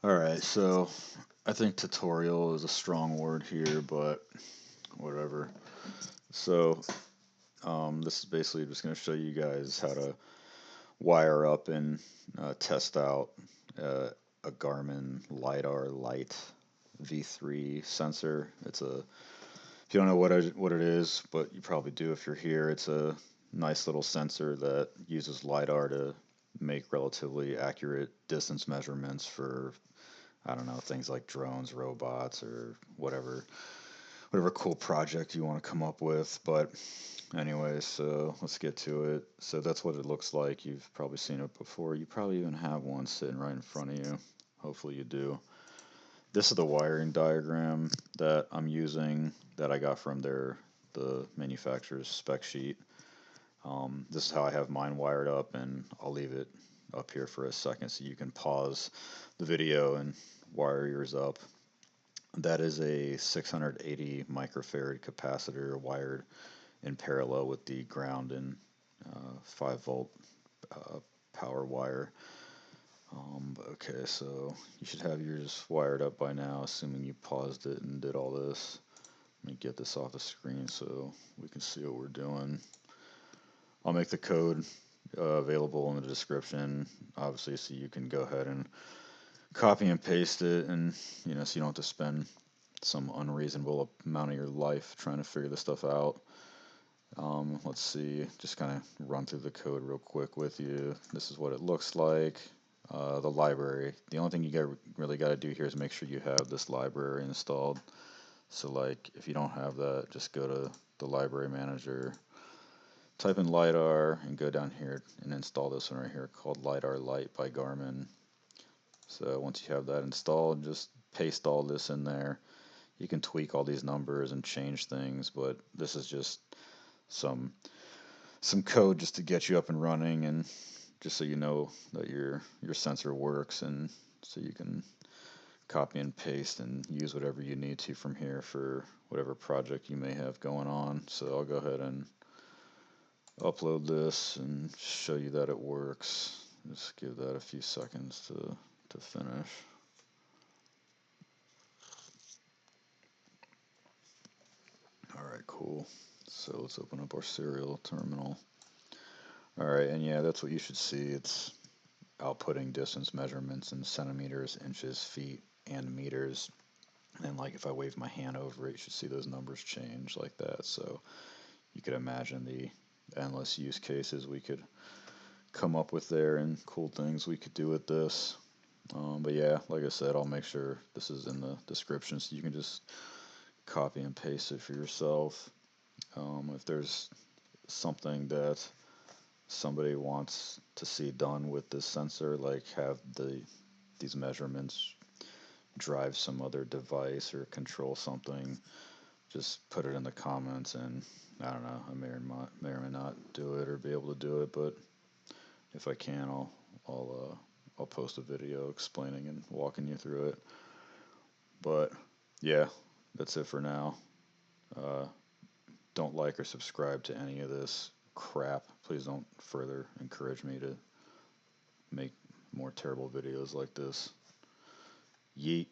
Alright, so I think tutorial is a strong word here, but whatever. So, this is basically just going to show you guys how to wire up and test out uh, a Garmin LIDAR Lite V3 sensor. If you don't know what it is, but you probably do if you're here, it's a nice little sensor that uses LIDAR to make relatively accurate distance measurements for, I don't know, things like drones, robots, or whatever cool project you want to come up with. But anyways, so let's get to it. So that's what it looks like. You've probably seen it before. You probably even have one sitting right in front of you. Hopefully you do. This is the wiring diagram that I'm using that I got from the manufacturer's spec sheet. This is how I have mine wired up, and I'll leave it up here for a second so you can pause the video and wire yours up. That is a 680 microfarad capacitor wired in parallel with the ground and 5 volt power wire. Okay, so you should have yours wired up by now, assuming you paused it and did all this. Let me get this off the screen so we can see what we're doing. I'll make the code available in the description, obviously, so you can go ahead and copy and paste it, and so you don't have to spend some unreasonable amount of your life trying to figure this stuff out. Let's see, just kind of run through the code real quick with you. This is what it looks like. The library. The only thing you really got to do here is make sure you have this library installed. So like if you don't have that, just go to the library manager, type in LIDAR, and go down here and install this one right here called LIDAR Lite by Garmin. So once you have that installed, just paste all this in there. You can tweak all these numbers and change things, but this is just some code just to get you up and running, and just so you know that your sensor works, and so you can copy and paste and use whatever you need to from here for whatever project you may have going on. So I'll go ahead and upload this and show you that it works. Just give that a few seconds to finish. Alright, cool. So let's open up our serial terminal. Alright, and yeah, that's what you should see. It's outputting distance measurements in centimeters, inches, feet, and meters. And like if I wave my hand over it, you should see those numbers change like that. So you could imagine the endless use cases we could come up with there and cool things we could do with this. But yeah, like I said, I'll make sure this is in the description so you can just copy and paste it for yourself. If there's something that somebody wants to see done with this sensor, like have these measurements drive some other device or control something, just put it in the comments, and I don't know, I may or may not do it or be able to do it, but if I can, I'll post a video explaining and walking you through it. But yeah, that's it for now. Uh, don't like or subscribe to any of this crap. Please don't further encourage me to make more terrible videos like this. Yeet.